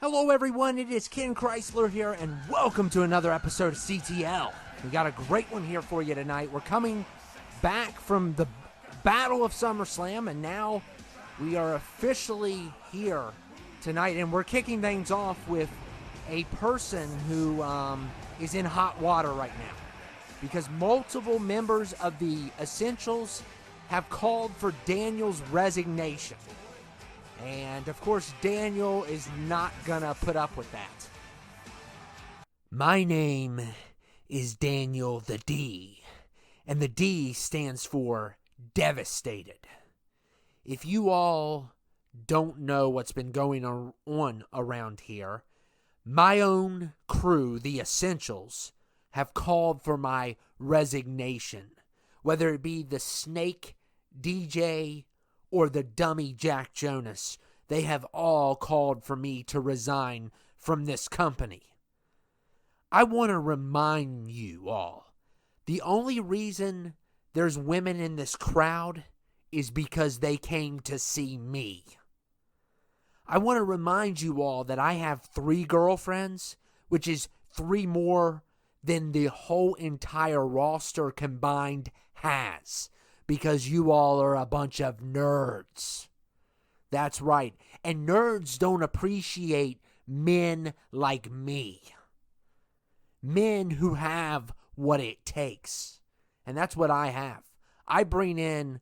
Hello everyone, it is Ken Chrysler here, and welcome to another episode of CTL. We got a great one here for you tonight. We're coming back from the Battle of SummerSlam, and now we are officially here tonight, and we're kicking things off with a person who is in hot water right now, because multiple members of the Essentials have called for Daniel's resignation. And, of course, Daniel is not gonna put up with that. My name is Daniel the D, and the D stands for devastated. If you all don't know what's been going on around here, my own crew, the Essentials, have called for my resignation, whether it be the Snake DJ or the dummy Jack Jonas. They have all called for me to resign from this company. I want to remind you all, the only reason there's women in this crowd is because they came to see me. I want to remind you all that I have 3 girlfriends, which is 3 more than the whole entire roster combined has. Because you all are a bunch of nerds. That's right. And nerds don't appreciate men like me. Men who have what it takes. And that's what I have. I bring in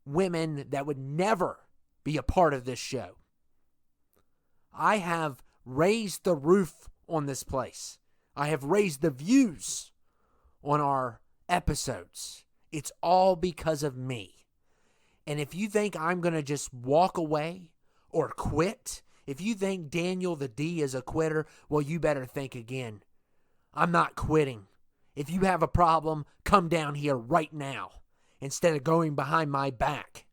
women that would never be a part of this show. I have raised the roof on this place. I have raised the views on our episodes. It's all because of me. And if you think I'm going to just walk away or quit, if you think Daniel the D is a quitter, well, you better think again. I'm not quitting. If you have a problem, come down here right now instead of going behind my back.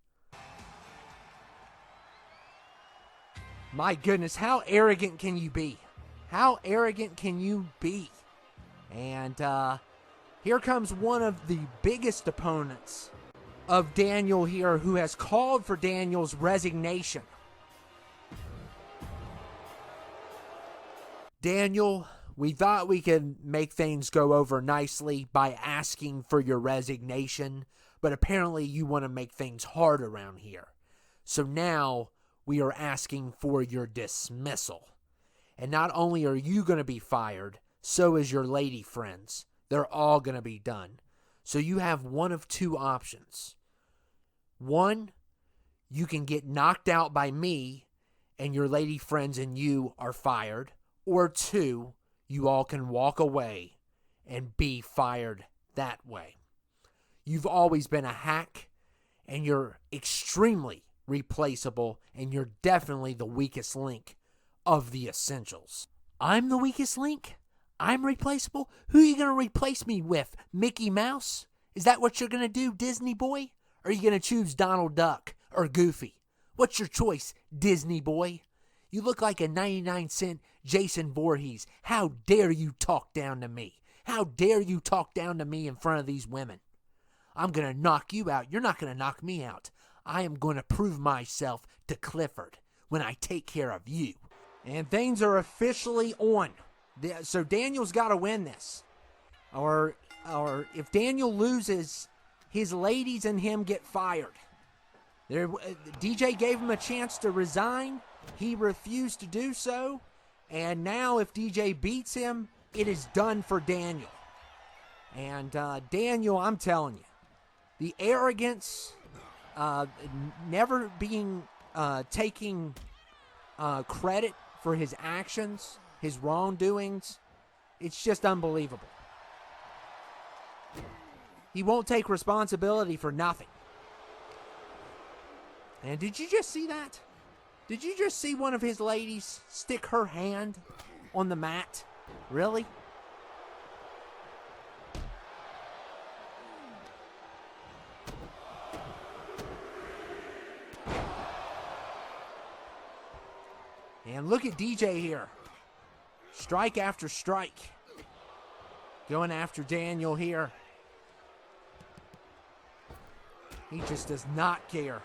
My goodness, how arrogant can you be? How arrogant can you be? And, here comes one of the biggest opponents of Daniel here, who has called for Daniel's resignation. Daniel, we thought we could make things go over nicely by asking for your resignation, but apparently you want to make things hard around here. So now we are asking for your dismissal. And not only are you going to be fired, so is your lady friends. They're all going to be done. So you have one of 2 options. 1, you can get knocked out by me and your lady friends and you are fired. Or 2, you all can walk away and be fired that way. You've always been a hack and you're extremely replaceable, and you're definitely the weakest link of the Essentials. I'm the weakest link? I'm replaceable? Who are you going to replace me with? Mickey Mouse? Is that what you're going to do, Disney boy? Or are you going to choose Donald Duck or Goofy? What's your choice, Disney boy? You look like a 99-cent Jason Voorhees. How dare you talk down to me? How dare you talk down to me in front of these women? I'm going to knock you out. You're not going to knock me out. I am going to prove myself to Clifford when I take care of you. And things are officially on. So Daniel's got to win this. Or if Daniel loses, his ladies and him get fired. DJ gave him a chance to resign. He refused to do so. And now if DJ beats him, it is done for Daniel. And Daniel, I'm telling you, the arrogance, never being taking credit for his actions, his wrongdoings, it's just unbelievable. He won't take responsibility for nothing. And did you just see that? Did you just see one of his ladies stick her hand on the mat? Really? And look at DJ here. Strike after strike. Going after Daniel here. He just does not care.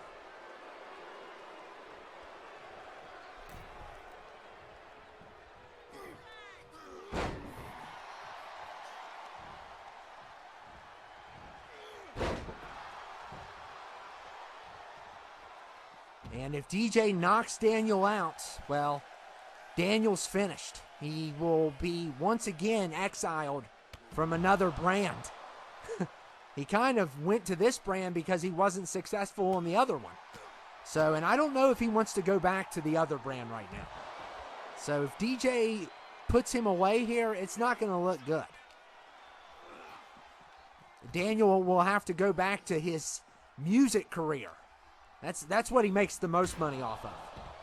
And if DJ knocks Daniel out, well, Daniel's finished. He will be once again exiled from another brand. He kind of went to this brand because he wasn't successful on the other one. So, and I don't know if he wants to go back to the other brand right now. So if DJ puts him away here, it's not going to look good. Daniel will have to go back to his music career. That's what he makes the most money off of,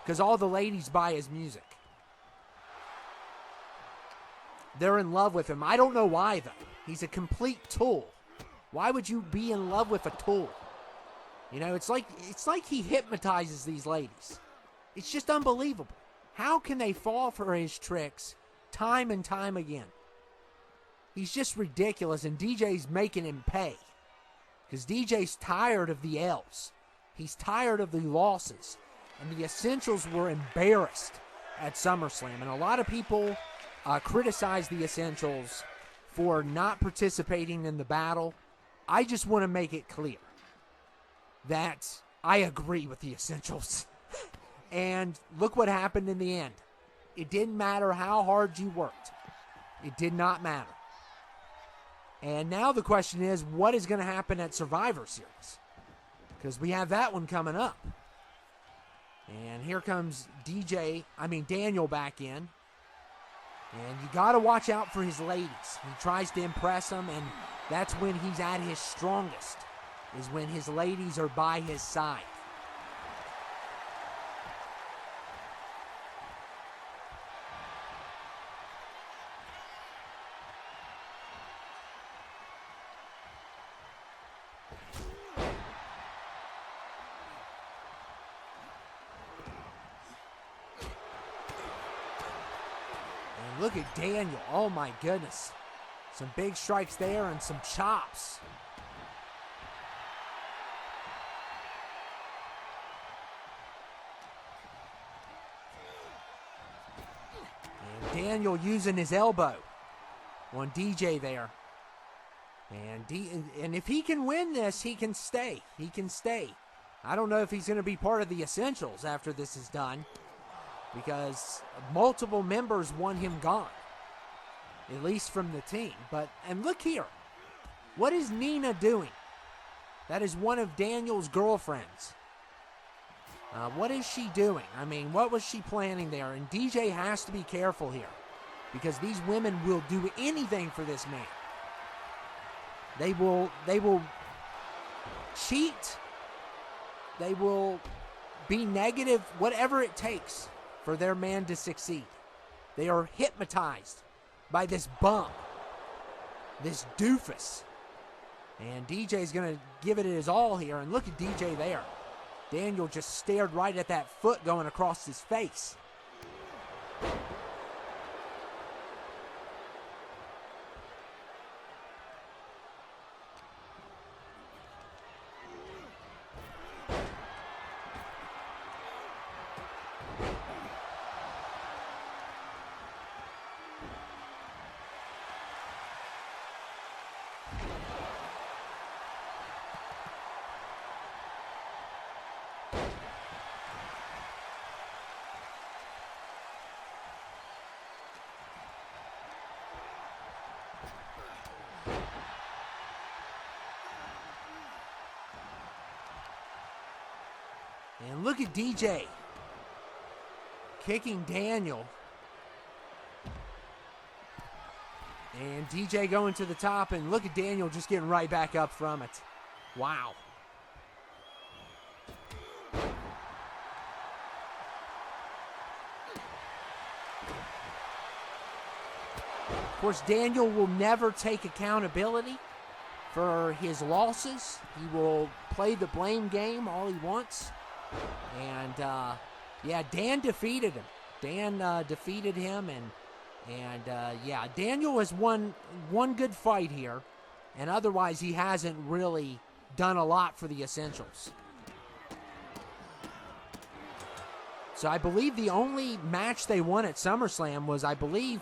because all the ladies buy his music. They're in love with him. I don't know why, though. He's a complete tool. Why would you be in love with a tool? You know, it's like he hypnotizes these ladies. It's just unbelievable. How can they fall for his tricks time and time again? He's just ridiculous, and DJ's making him pay. Because DJ's tired of the L's. He's tired of the losses. And the Essentials were embarrassed at SummerSlam. And a lot of people criticize the Essentials for not participating in the battle. I just want to make it clear that I agree with the Essentials. And look what happened in the end. It didn't matter how hard you worked. It did not matter. And now the question is, what is going to happen at Survivor Series? Because we have that one coming up. And here comes Daniel back in. And you got to watch out for his ladies. He tries to impress them, and that's when he's at his strongest, is when his ladies are by his side. Look at Daniel. Oh, my goodness. Some big strikes there and some chops. And Daniel using his elbow on DJ there. And if he can win this, he can stay. He can stay. I don't know if he's going to be part of the Essentials after this is done, because multiple members want him gone, at least from the team. And look here. What is Nina doing? That is one of Daniel's girlfriends. What is she doing? I mean, what was she planning there? And DJ has to be careful here, because these women will do anything for this man. They will cheat. They will be negative, whatever it takes for their man to succeed. They are hypnotized by this bum, this doofus. And DJ's going to give it his all here. And look at DJ there. Daniel just stared right at that foot going across his face. And look at DJ kicking Daniel. And DJ going to the top, and look at Daniel just getting right back up from it. Wow. Of course, Daniel will never take accountability for his losses. He will play the blame game all he wants. And, yeah, Dan defeated him. Dan defeated him, and yeah, Daniel has won one good fight here, and otherwise he hasn't really done a lot for the Essentials. So I believe the only match they won at SummerSlam was, I believe,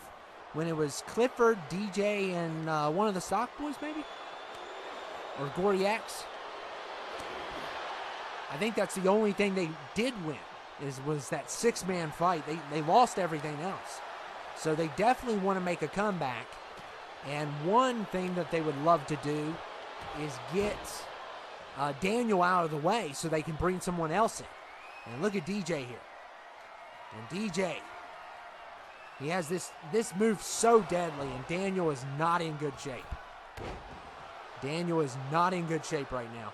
when it was Clifford, DJ, and one of the Stock Boys, maybe? Or Gordy X? I think that's the only thing they did win was that six-man fight. They lost everything else. So they definitely want to make a comeback. And one thing that they would love to do is get Daniel out of the way so they can bring someone else in. And look at DJ here. And DJ, he has this move so deadly, and Daniel is not in good shape. Daniel is not in good shape right now.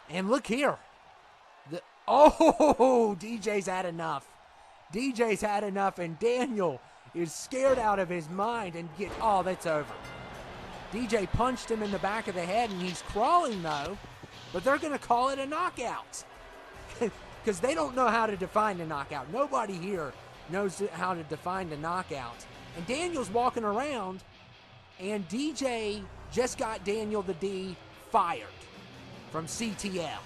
And look here. DJ's had enough. DJ's had enough, and Daniel is scared out of his mind that's over. DJ punched him in the back of the head, and he's crawling, though. But they're going to call it a knockout. Because they don't know how to define a knockout. Nobody here knows how to define a knockout. And Daniel's walking around, and DJ just got Daniel the D fired from CTL.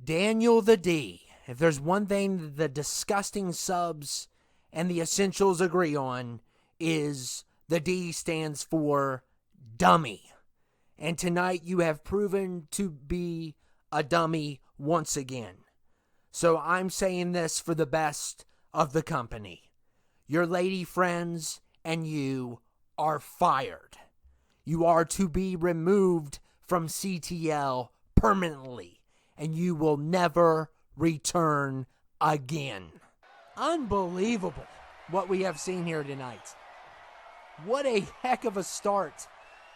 Daniel the D. If there's one thing the disgusting subs and the essentials agree on, is the D stands for dummy. And tonight you have proven to be a dummy once again. So I'm saying this for the best of the company. Your lady friends and you are fired. You are to be removed from CTL permanently, and you will never return again. Unbelievable what we have seen here tonight. What a heck of a start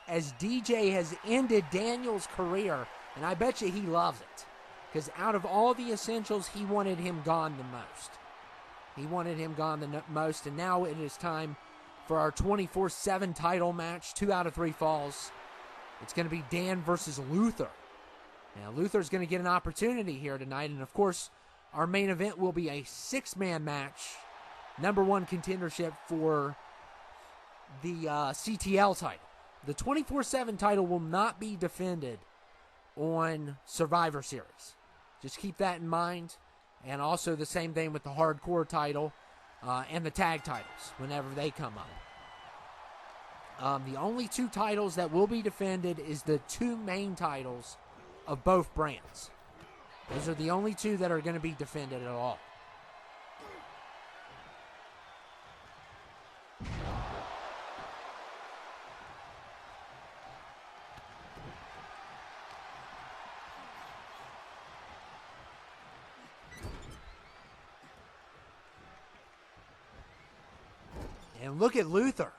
as DJ has ended Daniel's career, and I bet you he loves it. Because out of all the essentials, he wanted him gone the most. He wanted him gone the most, and now it is time for our 24/7 title match, 2 out of 3 falls. It's going to be Dan versus Luther. Now, Luther's going to get an opportunity here tonight, and of course, our main event will be a 6-man match, number 1 contendership for the CTL title. The 24/7 title will not be defended on Survivor Series. Just keep that in mind, and also the same thing with the hardcore title and the tag titles whenever they come up. The only 2 titles that will be defended is the 2 main titles of both brands. Those are the only 2 that are going to be defended at all. And look at Luther.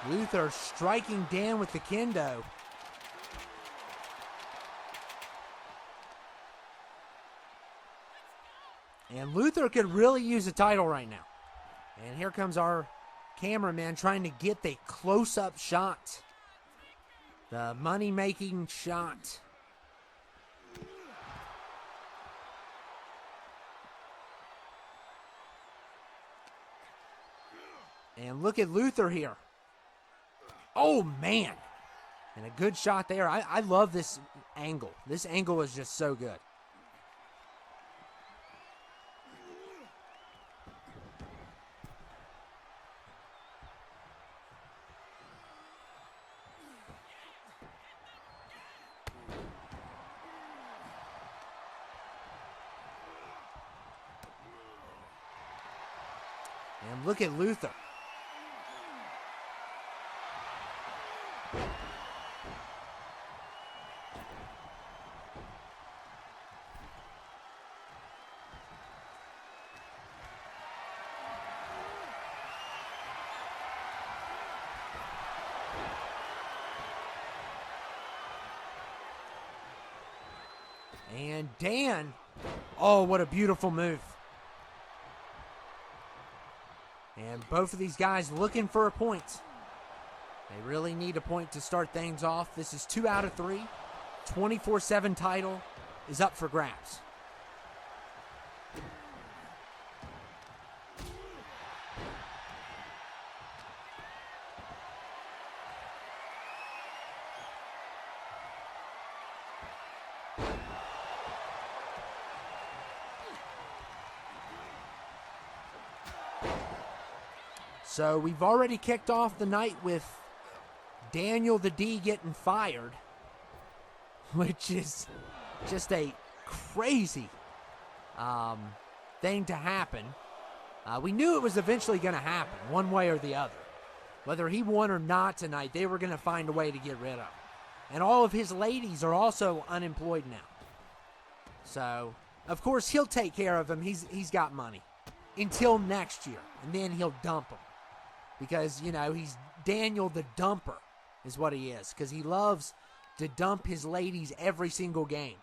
Luther striking Dan with the kendo. And Luther could really use a title right now. And here comes our cameraman trying to get the close-up shot. The money-making shot. And look at Luther here. Oh, man. And a good shot there. I love this angle. This angle is just so good. And look at Luther. And Dan, oh, what a beautiful move. And both of these guys looking for a point. They really need a point to start things off. This is 2 out of 3. 24/7 title is up for grabs. So we've already kicked off the night with Daniel the D getting fired, which is just a crazy thing to happen. We knew it was eventually going to happen, one way or the other. Whether he won or not tonight, they were going to find a way to get rid of him. And all of his ladies are also unemployed now. So, of course, he'll take care of him. He's got money until next year, and then he'll dump him. Because, you know, he's Daniel the Dumper is what he is. Because he loves to dump his ladies every single game.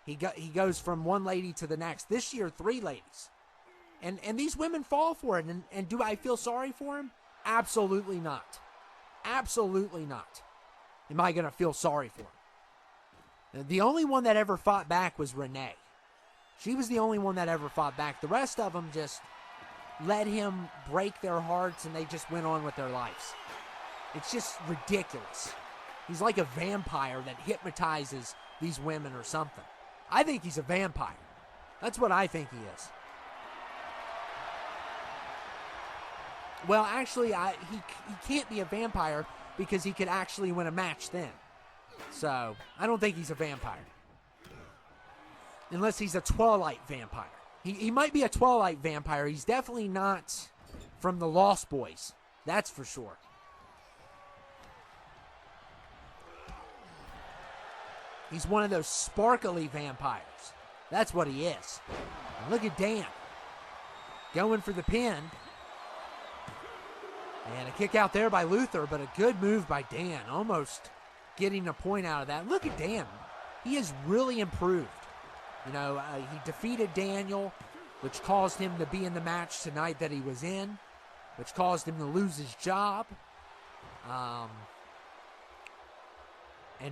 He goes from one lady to the next. This year, 3 ladies. And these women fall for it. And do I feel sorry for him? Absolutely not. Absolutely not. Am I going to feel sorry for him? The only one that ever fought back was Renee. She was the only one that ever fought back. The rest of them just let him break their hearts and they just went on with their lives. It's just ridiculous. He's like a vampire that hypnotizes these women or something. I think he's a vampire. That's what I think he is. Well, actually, he can't be a vampire because he could actually win a match then. So, I don't think he's a vampire. Unless he's a Twilight vampire. He might be a Twilight vampire. He's definitely not from the Lost Boys. That's for sure. He's one of those sparkly vampires. That's what he is. And look at Dan. Going for the pin. And a kick out there by Luther, but a good move by Dan. Almost getting a point out of that. Look at Dan. He has really improved. You know, he defeated Daniel, which caused him to be in the match tonight that he was in, which caused him to lose his job. And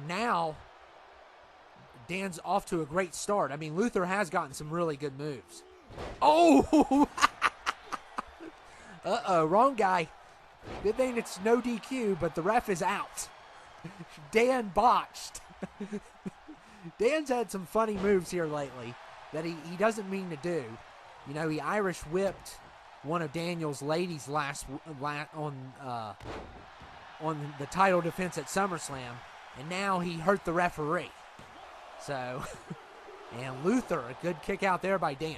now, Dan's off to a great start. I mean, Luther has gotten some really good moves. Oh! Uh-oh, wrong guy. Good thing it's no DQ, but the ref is out. Dan botched. Dan's had some funny moves here lately that he doesn't mean to do. You know, he Irish whipped one of Daniel's ladies on the title defense at SummerSlam, and now he hurt the referee. So, and Luther, a good kick out there by Dan.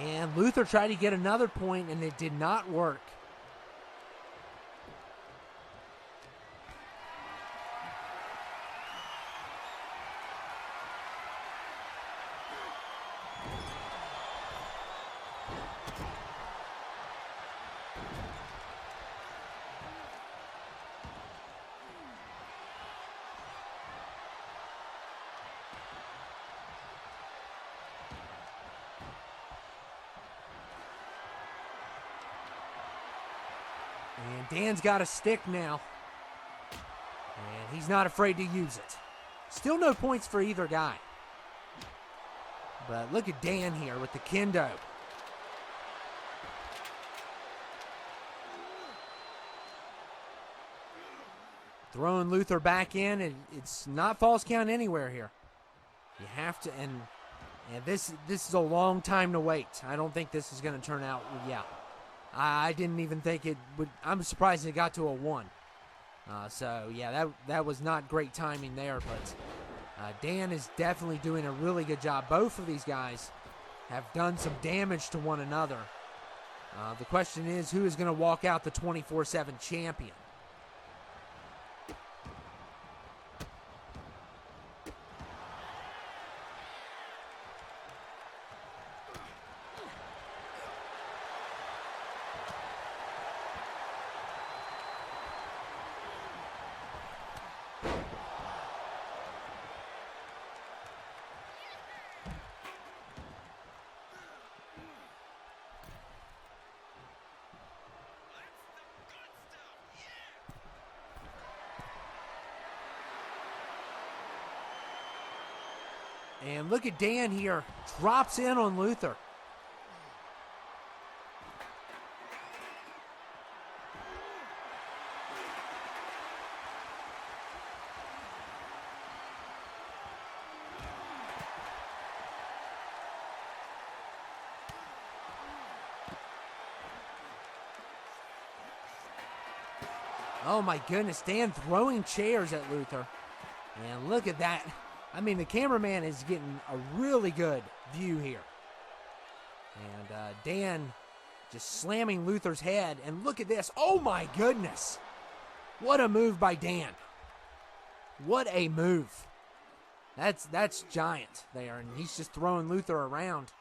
And Luther tried to get another point, and it did not work. And Dan's got a stick now. And he's not afraid to use it. Still no points for either guy. But look at Dan here with the kendo. Throwing Luther back in, and it's not false count anywhere here. You have to, and And this is a long time to wait. I don't think this is going to turn out, yeah. I didn't even think it would. I'm surprised it got to a 1. So, yeah, that was not great timing there. But Dan is definitely doing a really good job. Both of these guys have done some damage to one another. The question is, who is going to walk out the 24/7 champion? And look at Dan here. Drops in on Luther. Oh my goodness, Dan throwing chairs at Luther. And look at that. I mean, the cameraman is getting a really good view here. And Dan just slamming Luther's head. And look at this. Oh, my goodness. What a move by Dan. What a move. That's giant there. And he's just throwing Luther around.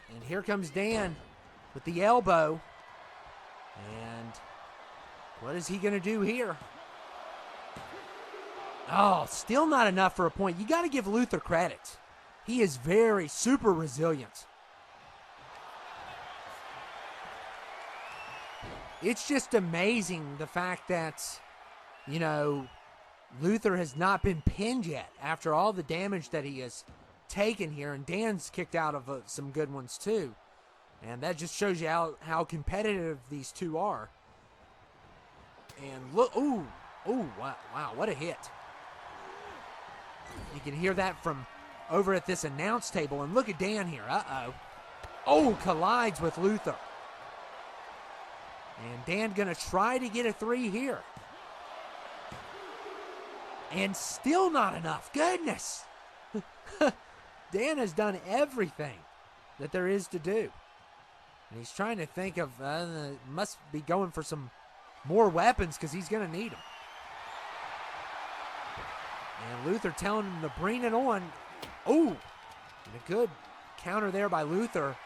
And here comes Dan with the elbow. And what is he going to do here? Oh, still not enough for a point. You got to give Luther credit. He is very super resilient. It's just amazing the fact that, you know, Luther has not been pinned yet after all the damage that he has taken here, and Dan's kicked out of some good ones too, and that just shows you how competitive these two are. And look, wow, what a hit. You can hear that from over at this announce table, and look at Dan here. Collides with Luther, and Dan gonna try to get a 3 here, and still not enough. Goodness. Dan has done everything that there is to do. And he's trying to think of, must be going for some more weapons because he's going to need them. And Luther telling him to bring it on. Oh, and a good counter there by Luther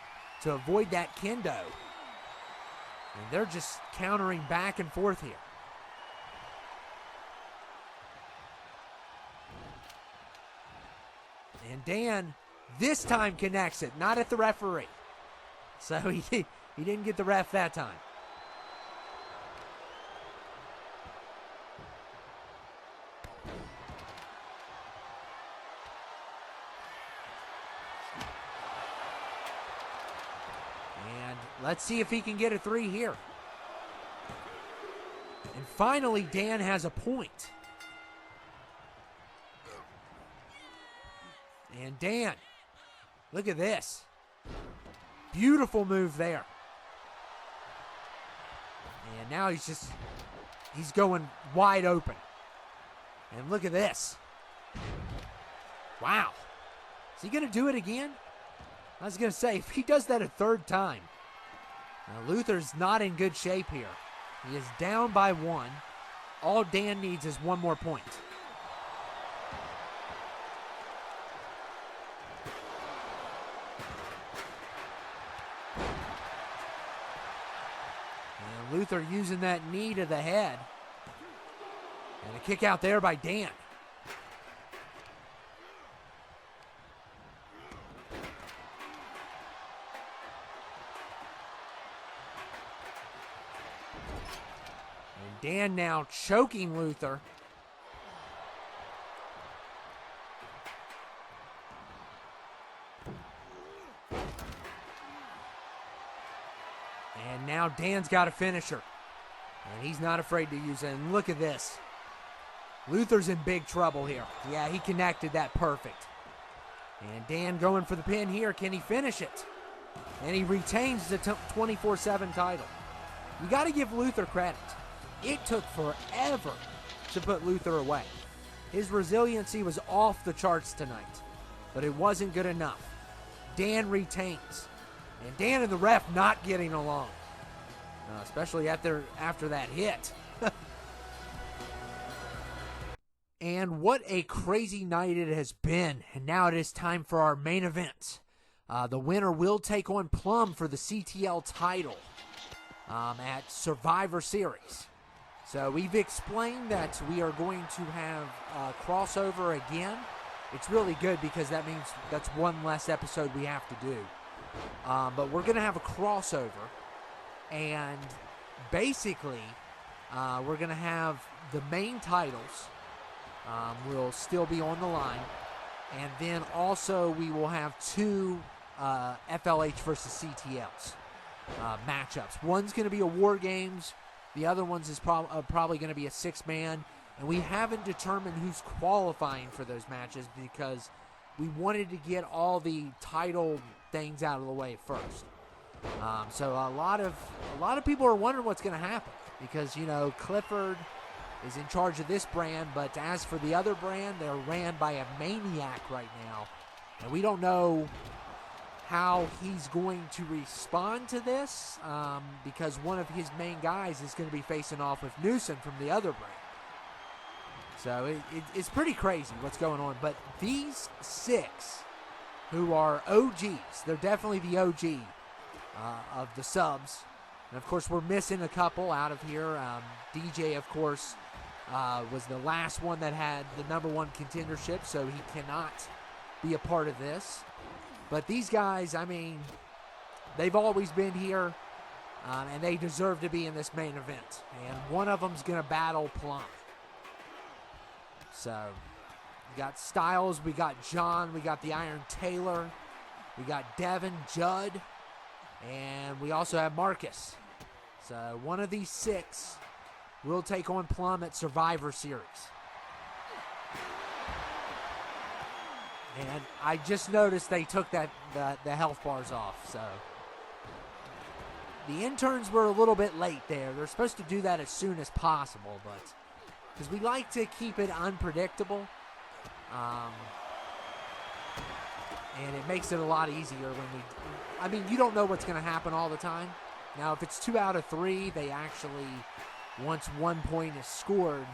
to avoid that kendo. And they're just countering back and forth here. And Dan this time connects it, not at the referee. So he didn't get the ref that time. And let's see if he can get a 3 here. And finally, Dan has a point. And Dan, look at this. Beautiful move there. And now he's going wide open. And look at this. Wow. Is he going to do it again? I was going to say, if he does that a 3rd time. Now, Luther's not in good shape here. He is down by 1. All Dan needs is 1 more point. Luther using that knee to the head. And a kick out there by Dan. And Dan now choking Luther. And now Dan's got a finisher. And he's not afraid to use it. And look at this. Luther's in big trouble here. Yeah, he connected that perfect. And Dan going for the pin here. Can he finish it? And he retains the 24/7 title. You got to give Luther credit. It took forever to put Luther away. His resiliency was off the charts tonight, but it wasn't good enough. Dan retains. And Dan and the ref not getting along, especially after that hit. And what a crazy night it has been. And now it is time for our main event. The winner will take on Plum for the CTL title at Survivor Series. So we've explained that we are going to have a crossover again. It's really good because that means that's one less episode we have to do. But we're going to have a crossover. And basically, we're going to have the main titles will still be on the line. And then also we will have two FLH versus CTLs matchups. One's going to be a War Games. The other one's is probably going to be a six-man. And we haven't determined who's qualifying for those matches because we wanted to get all the title things out of the way first. So a lot of people are wondering what's going to happen because, you know, Clifford is in charge of this brand, but as for the other brand, they're ran by a maniac right now. And we don't know how he's going to respond to this because one of his main guys is going to be facing off with Newsom from the other brand. So it's pretty crazy what's going on. But these six who are OGs, they're definitely the OG of the subs. And, of course, we're missing a couple out of here. DJ, of course, was the last one that had the #1 contendership, so he cannot be a part of this. But these guys, I mean, they've always been here, and they deserve to be in this main event. And one of them's going to battle Plum. So, we got Styles, we got John, we got the Iron Taylor, we got Devin, Judd, and we also have Marcus. So, one of these six will take on Plum at Survivor Series. And I just noticed they took the health bars off, so. The interns were a little bit late there. They're supposed to do that as soon as possible, but because we like to keep it unpredictable. And it makes it a lot easier when you don't know what's going to happen all the time. Now, if it's 2 out of 3, they actually, once 1 point is scored,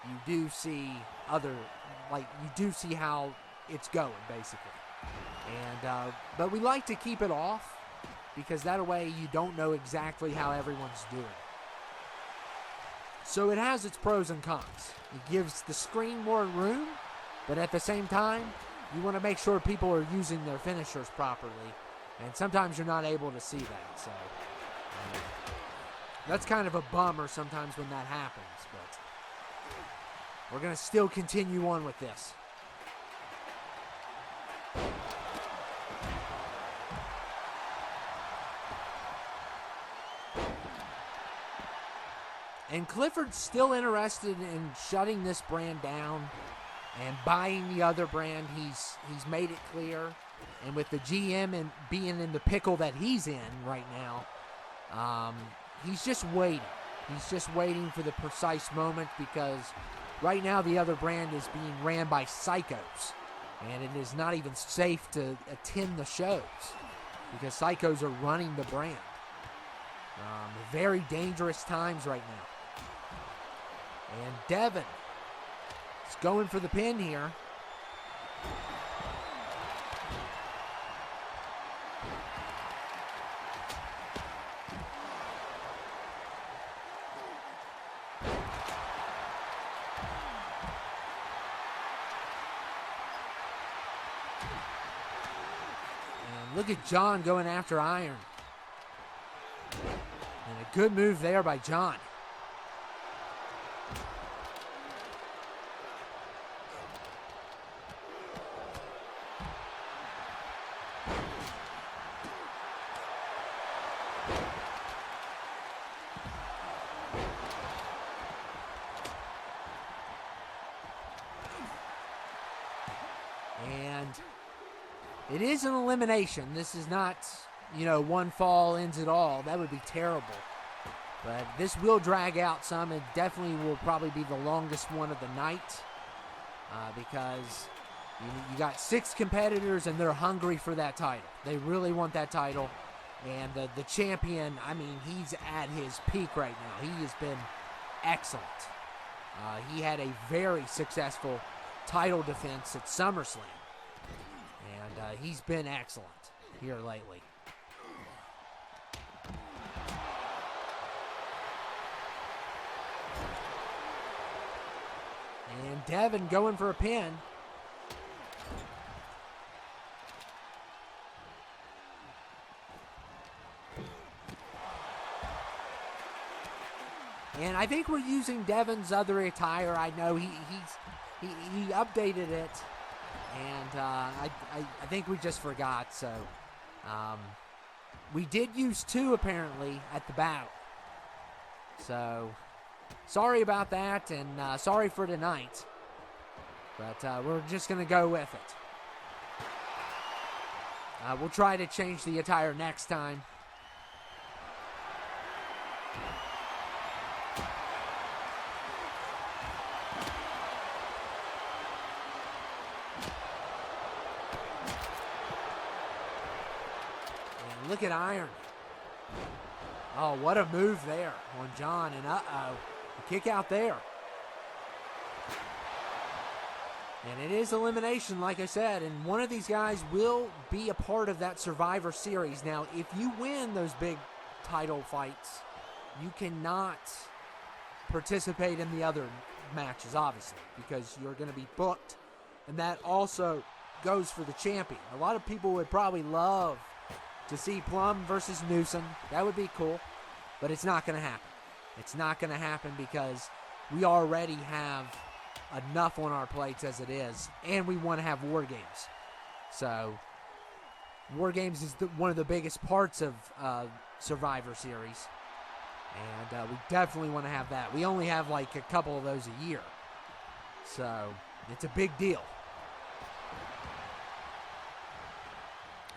you do see how it's going, basically. And but we like to keep it off because that way you don't know exactly how everyone's doing. So it has its pros and cons. It gives the screen more room, but at the same time, you want to make sure people are using their finishers properly. And sometimes you're not able to see that. So that's kind of a bummer sometimes when that happens. But we're going to still continue on with this. And Clifford's still interested in shutting this brand down and buying the other brand. He's made it clear. And with the GM and being in the pickle that he's in right now, he's just waiting. He's just waiting for the precise moment because right now the other brand is being ran by psychos. And it is not even safe to attend the shows because psychos are running the brand. Very dangerous times right now. And Devin is going for the pin here. And look at John going after Iron. And a good move there by John. It is an elimination. This is not, one fall ends it all. That would be terrible. But this will drag out some. It definitely will probably be the longest one of the night because you got 6 competitors and they're hungry for that title. They really want that title. And the champion, he's at his peak right now. He has been excellent. He had a very successful title defense at SummerSlam. And he's been excellent here lately. And Devin going for a pin. And I think we're using Devin's other attire. I know he updated it, and I think we just forgot. So we did use 2 apparently at the battle. So sorry about that, and sorry for tonight. But we're just gonna go with it. We'll try to change the attire next time. Look at Iron. Oh, what a move there on John. And a kick out there. And it is elimination, like I said. And one of these guys will be a part of that Survivor Series. Now, if you win those big title fights, you cannot participate in the other matches, obviously, because you're going to be booked. And that also goes for the champion. A lot of people would probably love to see Plum versus Newsom. That would be cool, but it's not going to happen. It's not going to happen because we already have enough on our plates as it is, and we want to have War Games. So, War Games is one of the biggest parts of Survivor Series, and we definitely want to have that. We only have like a couple of those a year, so it's a big deal.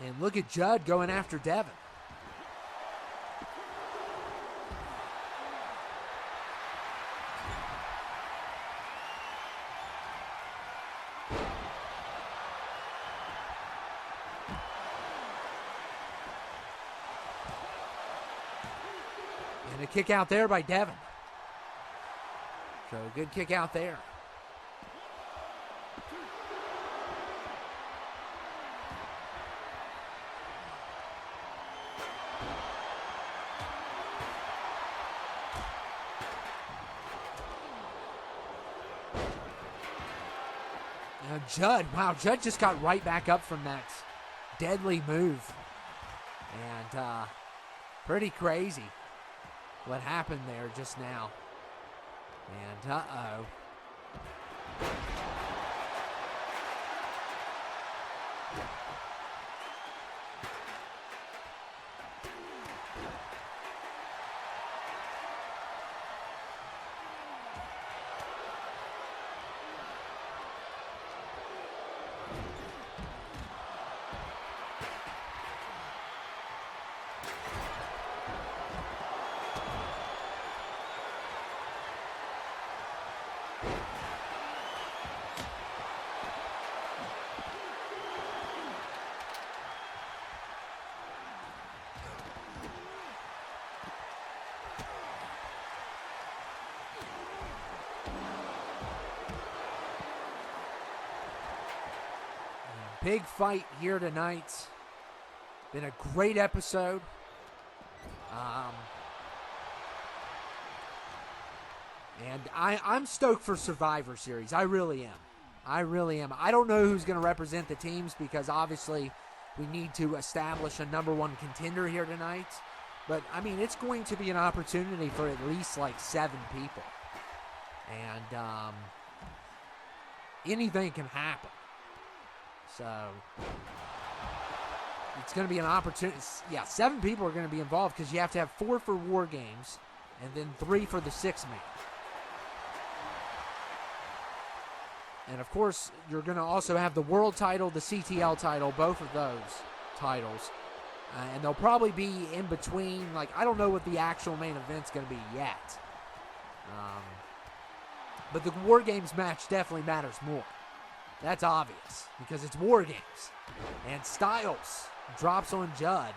And look at Judd going after Devin. And a kick out there by Devin. So good kick out there. Judd, wow, Judd just got right back up from that deadly move. And pretty crazy what happened there just now. And uh-oh. Big fight here tonight. Been a great episode. And I'm stoked for Survivor Series. I really am. I really am. I don't know who's going to represent the teams because obviously we need to establish a number 1 contender here tonight. But, I mean, it's going to be an opportunity for at least like 7 people. And anything can happen. So, it's going to be an opportunity. Yeah, 7 people are going to be involved because you have to have 4 for War Games and then 3 for the 6-man. And, of course, you're going to also have the world title, the CTL title, both of those titles. And they'll probably be in between. Like, I don't know what the actual main event's going to be yet. But the War Games match definitely matters more. That's obvious because it's War Games. And Styles drops on Judd.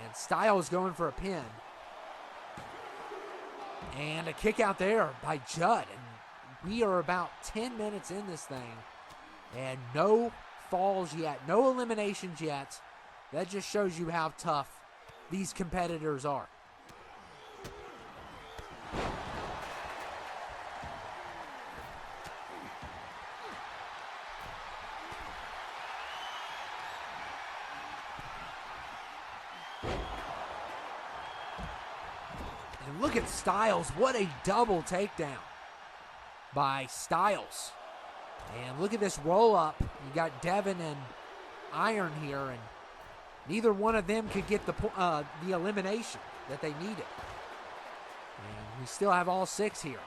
And Styles going for a pin. And a kick out there by Judd. And we are about 10 minutes in this thing. And no falls yet. No eliminations yet. That just shows you how tough these competitors are. And look at Styles. What a double takedown by Styles. And look at this roll up. You got Devin and Iron here, and neither one of them could get the elimination that they needed. And we still have all 6 here.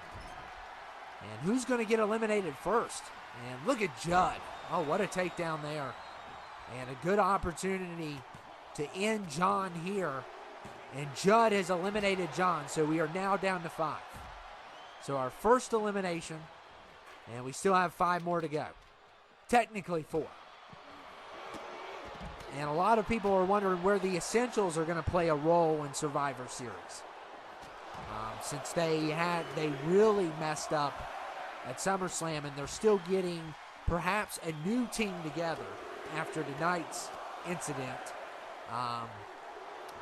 And who's going to get eliminated first? And look at Judd. Oh, what a takedown there. And a good opportunity to end John here. And Judd has eliminated John, so we are now down to 5. So our first elimination, and we still have 5 more to go. Technically 4. And a lot of people are wondering where the Essentials are going to play a role in Survivor Series. Since they really messed up at SummerSlam, and they're still getting perhaps a new team together after tonight's incident.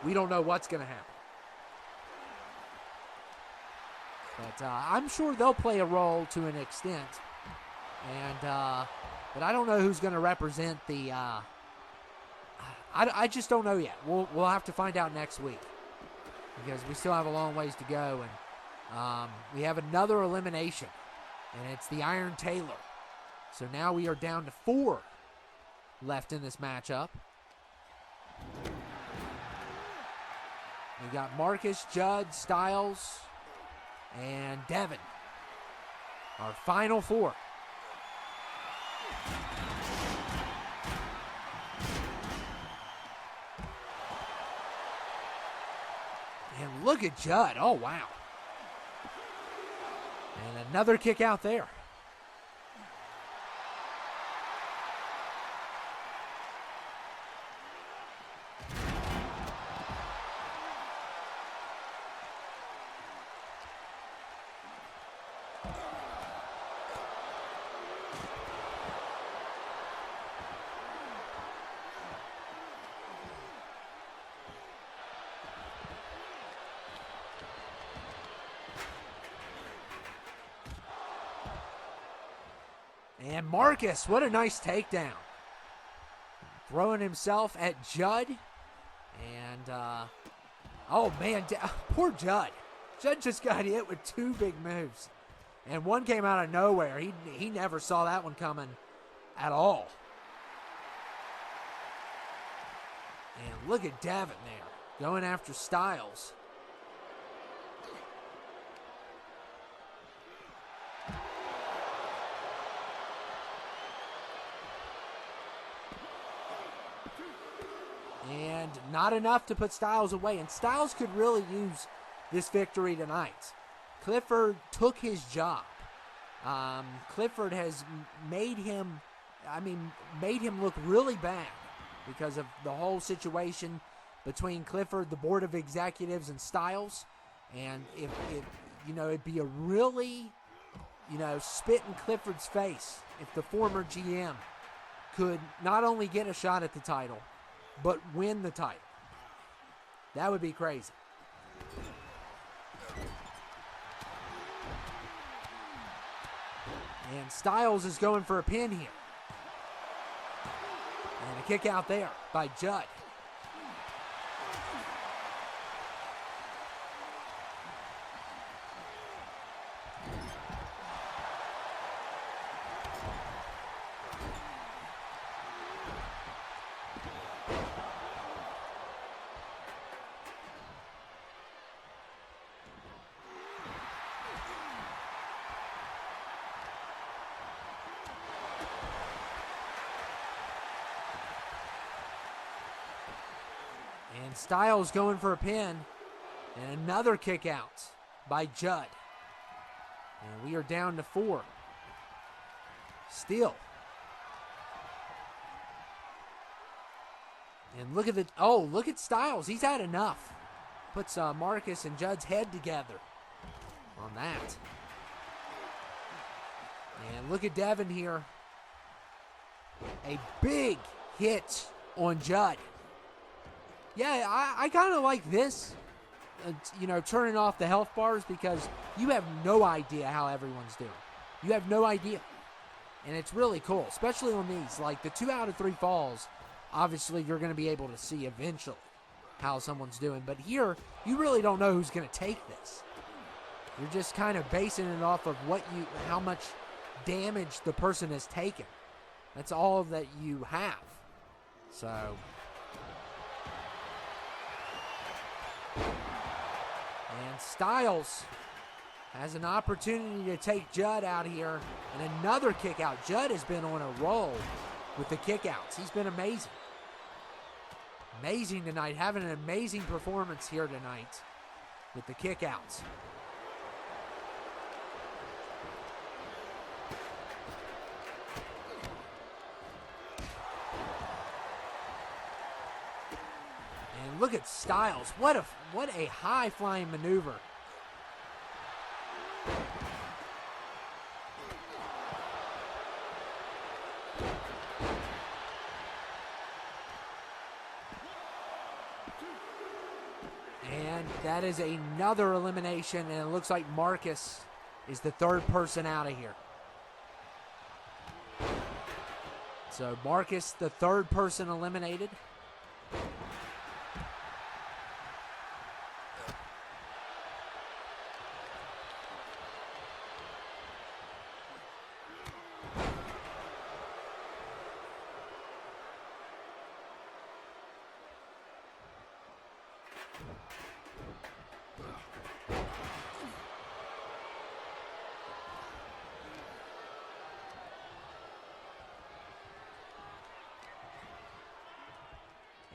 We don't know what's going to happen. But I'm sure they'll play a role to an extent. And but I don't know who's going to represent the... I just don't know yet. We'll have to find out next week because we still have a long ways to go, and we have another elimination, and it's the Iron Taylor. So now we are down to 4 left in this matchup. We got Marcus, Judd, Styles, and Devin. Our final 4. And look at Judd. Oh, wow. And another kick out there. And Marcus, what a nice takedown. Throwing himself at Judd. And, oh man, poor Judd. Judd just got hit with 2 big moves. And one came out of nowhere. He never saw that one coming at all. And look at Devin there, going after Styles. And not enough to put Styles away. And Styles could really use this victory tonight. Clifford took his job. Clifford has made him look really bad because of the whole situation between Clifford, the board of executives, and Styles. And if it'd be a really, spit in Clifford's face if the former GM could not only get a shot at the title, but win the title. That would be crazy. And Styles is going for a pin here. And a kick out there by Judd. And Styles going for a pin. And another kick out by Judd. And we are down to 4. Still. And look at Styles. He's had enough. Puts Marcus and Judd's head together on that. And look at Devin here. A big hit on Judd. Yeah, I kind of like this. Turning off the health bars, because you have no idea how everyone's doing. You have no idea. And it's really cool, especially on these. Like the 2 out of 3 falls, obviously you're going to be able to see eventually how someone's doing. But here, you really don't know who's going to take this. You're just kind of basing it off of how much damage the person has taken. That's all that you have. So... And Styles has an opportunity to take Judd out here. And another kick out. Judd has been on a roll with the kick outs. He's been amazing. Amazing tonight. Having an amazing performance here tonight with the kick outs. And look at Styles. What a high-flying maneuver. And that is another elimination, and it looks like Marcus is the third person out of here. So Marcus, the third person eliminated.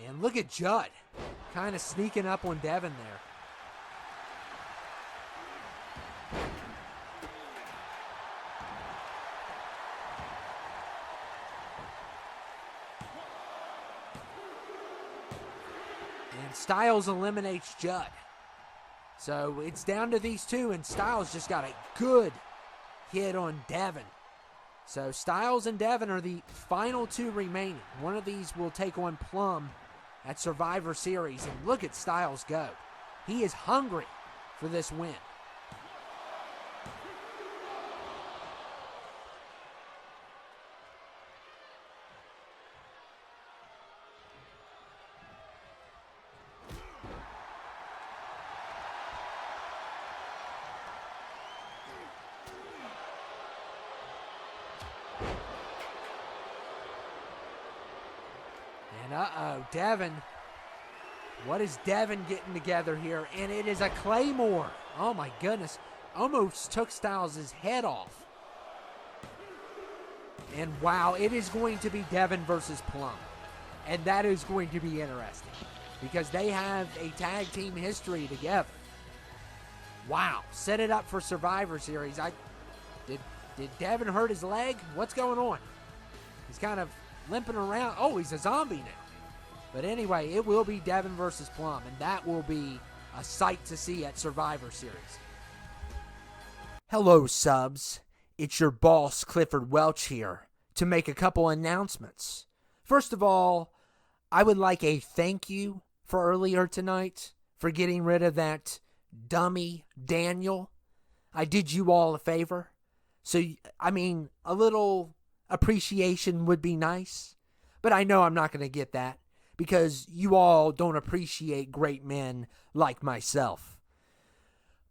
And look at Judd, kind of sneaking up on Devin there. And Styles eliminates Judd. So it's down to these two, and Styles just got a good hit on Devin. So Styles and Devin are the final 2 remaining. One of these will take on Plum at Survivor Series. And look at Styles go. He is hungry for this win. And Devin. What is Devin getting together here? And it is a Claymore. Oh my goodness. Almost took Styles' head off. And wow, it is going to be Devin versus Plum. And that is going to be interesting, because they have a tag team history together. Wow. Set it up for Survivor Series. Did Devin hurt his leg? What's going on? He's kind of limping around. Oh, he's a zombie now. But anyway, it will be Devin versus Plum, and that will be a sight to see at Survivor Series. Hello, subs. It's your boss, Clifford Welch, here to make a couple announcements. First of all, I would like a thank you for earlier tonight for getting rid of that dummy Daniel. I did you all a favor. So, a little appreciation would be nice. But I know I'm not going to get that, because you all don't appreciate great men like myself.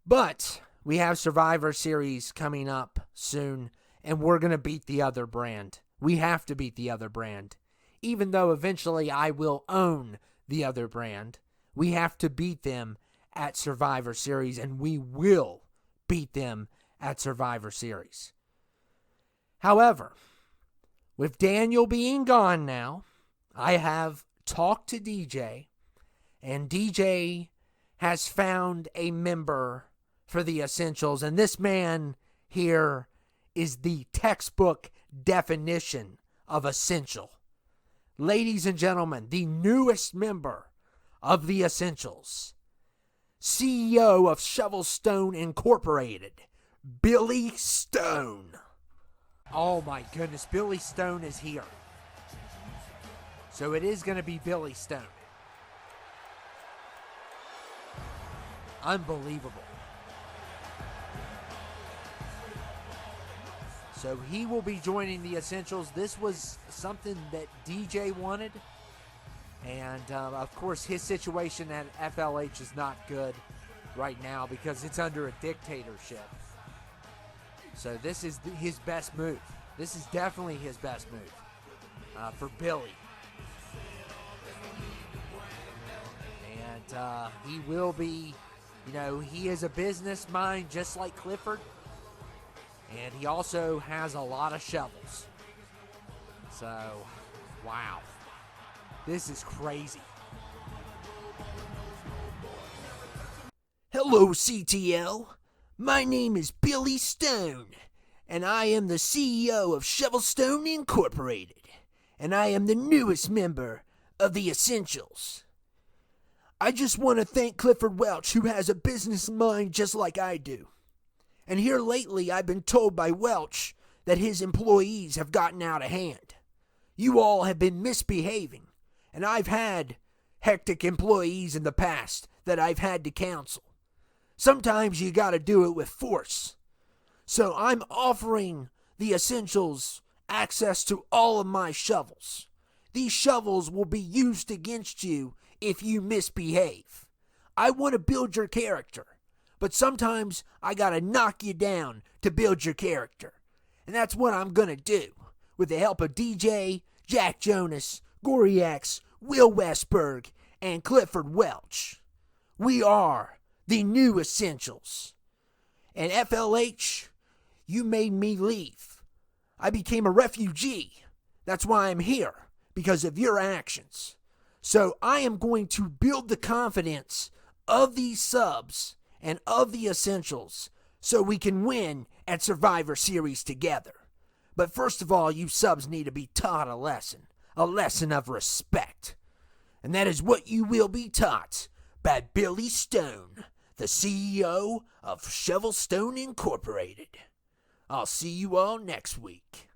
But we have Survivor Series coming up soon, and we're going to beat the other brand. We have to beat the other brand. Even though eventually I will own the other brand, we have to beat them at Survivor Series, and we will beat them at Survivor Series. However, with Daniel being gone now, I have talked to DJ, And DJ has found a member for the Essentials, and this man here is the textbook definition of essential. Ladies and gentlemen, the newest member of the Essentials, CEO of Shovelstone Incorporated, Billy Stone. Oh my goodness, Billy Stone is here. So it is going to be Billy Stone. Unbelievable. So he will be joining the Essentials. This was something that DJ wanted. And, of course, his situation at FLH is not good right now because it's under a dictatorship. So this is his best move. This is definitely his best move for Billy. And he will be, he is a business mind just like Clifford. And he also has a lot of shovels. So, wow. This is crazy. Hello, CTL. My name is Billy Stone, and I am the CEO of Shovelstone Incorporated, and I am the newest member of the Essentials. I just want to thank Clifford Welch, who has a business mind just like I do. And here lately, I've been told by Welch that his employees have gotten out of hand. You all have been misbehaving, and I've had hectic employees in the past that I've had to counsel. Sometimes you gotta do it with force. So I'm offering the Essentials access to all of my shovels. These shovels will be used against you if you misbehave. I want to build your character. But sometimes I gotta knock you down to build your character. And that's what I'm gonna do with the help of DJ, Jack Jonas, Goriax, Will Westberg, and Clifford Welch. We are the new Essentials. And FLH, you made me leave. I became a refugee. That's why I'm here, because of your actions. So I am going to build the confidence of these subs and of the Essentials so we can win at Survivor Series together. But first of all, you subs need to be taught a lesson of respect. And that is what you will be taught by Billy Stone, the CEO of Shovelstone Incorporated. I'll see you all next week.